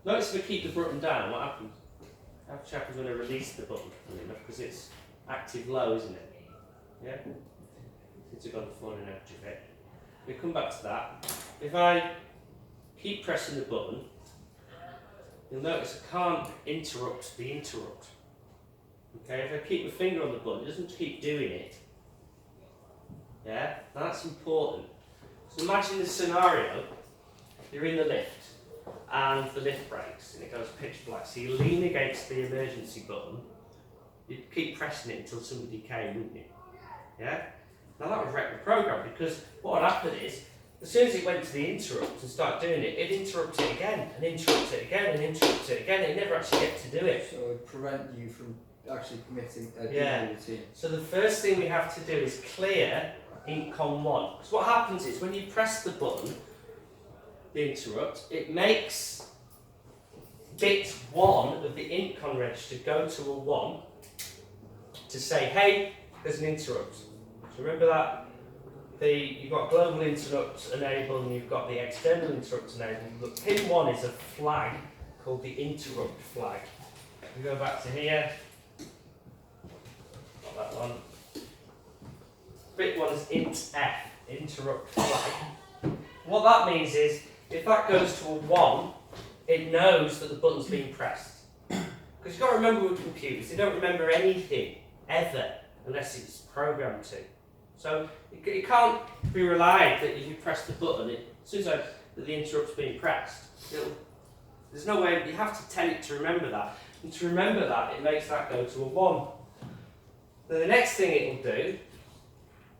Notice if I keep the button down, what happens? What happens when I release the button? Because it's active low, isn't it? Yeah? Since I've got the fun and edge of it. We come back to that. If I keep pressing the button, you'll notice I can't interrupt the interrupt. Okay, if I keep my finger on the button, it doesn't keep doing it. Yeah, that's important. So imagine the scenario, you're in the lift and the lift breaks and it goes pitch black. So you lean against the emergency button, you'd keep pressing it until somebody came, wouldn't you? Yeah? Now that would wreck the program, because what would happen is, as soon as it went to the interrupt and started doing it, it interrupts it again, and interrupts it again, and interrupts it again, and it never actually gets to do it. So it would prevent you from actually committing a Yeah. routine. So the first thing we have to do is clear Incon 1. Because what happens is, when you press the button, the interrupt, it makes bit 1 of the Incon register go to a 1 to say, hey, there's an interrupt. So remember that? You've got global interrupt enabled and you've got the external interrupt enabled. Look, pin 1 is a flag called the interrupt flag. We go back to here. Not that one. Bit 1 is int F, interrupt flag. What that means is, if that goes to a 1, it knows that the button's being pressed. Because you've got to remember with computers, they don't remember anything, ever, unless it's programmed to. So it can't be relied that if you press the button, as soon as the interrupt's being pressed, there's no way, you have to tell it to remember that. And to remember that, it makes that go to a 1. Then the next thing it will do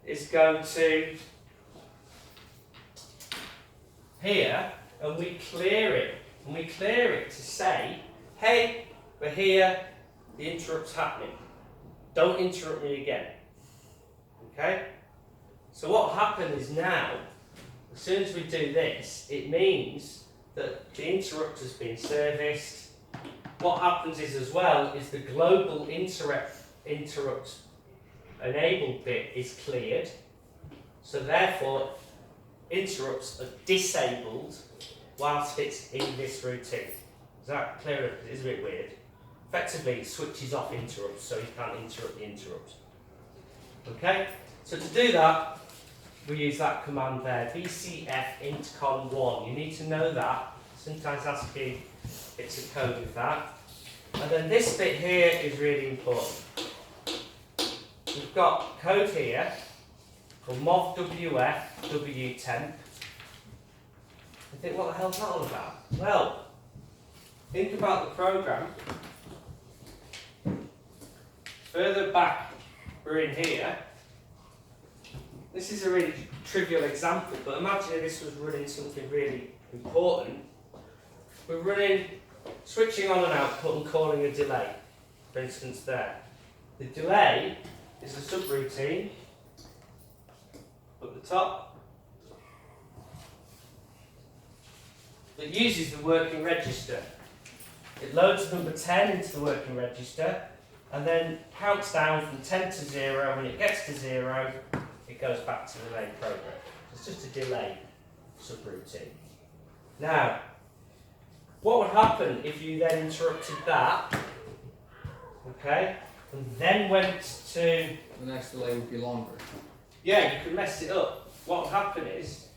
is go to here, and we clear it. And we clear it to say, hey, we're here, the interrupt's happening. Don't interrupt me again. Okay? So what will happen is now, as soon as we do this, it means that the interrupt has been serviced. What happens is as well, is the global interrupt enabled bit is cleared. So therefore, interrupts are disabled whilst it's in this routine. Is that clear? It's a bit weird. Effectively, it switches off interrupts, so you can't interrupt the interrupt. Okay? So to do that, we use that command there, bcf intcon 1. You need to know that. Sometimes ask you, it's a code with that. And then this bit here is really important. We've got code here called movwf wtemp. You think, what the hell's that all about? Well, think about the program. Further back, we're in here. This is a really trivial example, but imagine if this was running something really important. We're running, switching on and output and calling a delay, for instance there. The delay is a subroutine at the top that uses the working register. It loads number 10 into the working register and then counts down from 10 to 0. When it gets to 0, it goes back to the main program. It's just a delay subroutine. Now, what would happen if you then interrupted that, okay, and then went to... The next delay would be longer. Yeah, you could mess it up. What would happen is,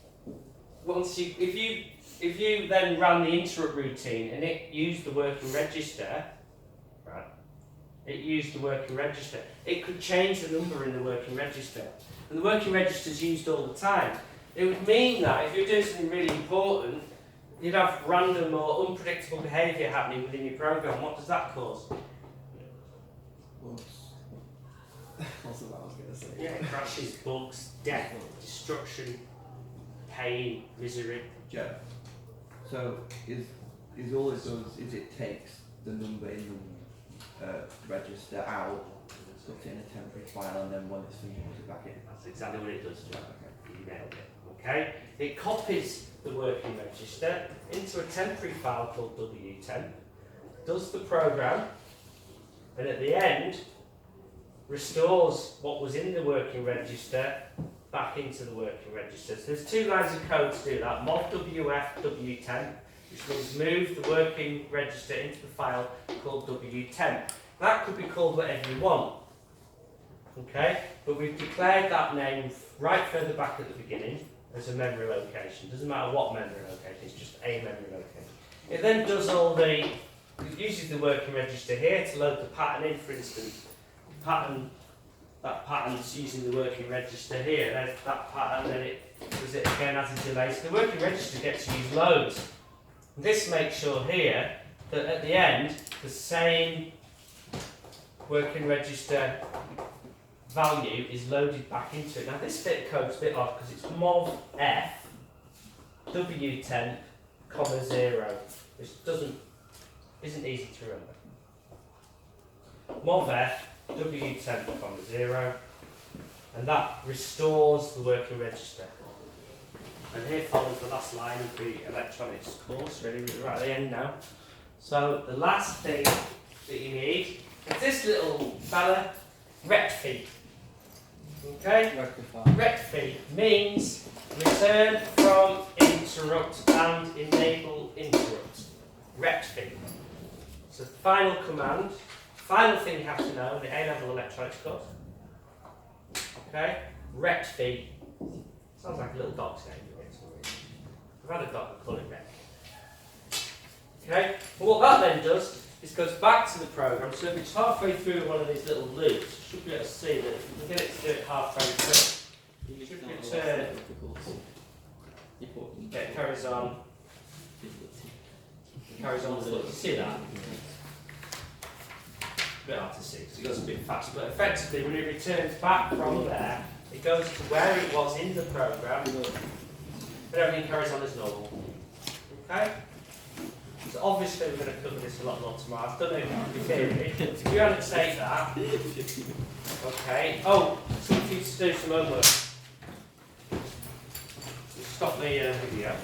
if you then ran the interrupt routine and it used the working register, right? It used the working register. It could change the number in the working register, and the working register is used all the time. It would mean that if you're doing something really important, you'd have random or unpredictable behaviour happening within your program. What does that cause? Whoops. That's what I was going to say. Yeah, crashes, bugs, death, destruction, pain, misery. Joe, so is all it does is it takes the number in the register out, puts it in a temporary file, and then when it's finished, puts it back in? That's exactly what it does, Joe. You nailed it. Okay? It copies the working register into a temporary file called wtemp, does the program, and at the end restores what was in the working register back into the working register. So there's two lines of code to do that, movwf wtemp, which means move the working register into the file called W10. That could be called whatever you want. Okay, but we've declared that name right further back at the beginning as a memory location. Doesn't matter what memory location, it's just a memory location. It then does it uses the working register here to load the pattern in, for instance. That pattern's using the working register here. There's that pattern, then it does it again as a delay. So the working register gets used loads. And this makes sure here that at the end, the same working register value is loaded back into it. Now this bit of code's a bit odd because it's mov f w10, 0, which isn't easy to remember. Mov f w10, 0, and that restores the working register. And here follows the last line of the electronics course, really, we're right at the end now. So the last thing that you need is this little fella, rectfeed. Okay? Rectfeed means return from interrupt and enable interrupt. Rectfeed. So the final command, final thing you have to know in the A-level electronics course. Okay? Rectfeed. Sounds like a little dog's name. I've had a dog, we call it Rec. Okay? Well, what that then does is goes back to the program. So if it's halfway through one of these little loops, you should be able to see that if you can get it to do it halfway through, you should return. Yeah, it carries on. It carries on with the loop. You see that? A bit hard to see because it goes a bit fast, but effectively when it returns back from there, it goes to where it was in the program, but everything carries on as normal. Okay? So obviously we're going to cover this a lot more tomorrow. I've done it in theory. If you hadn't said that, okay. Oh, something for you to do some homework. Stop the video.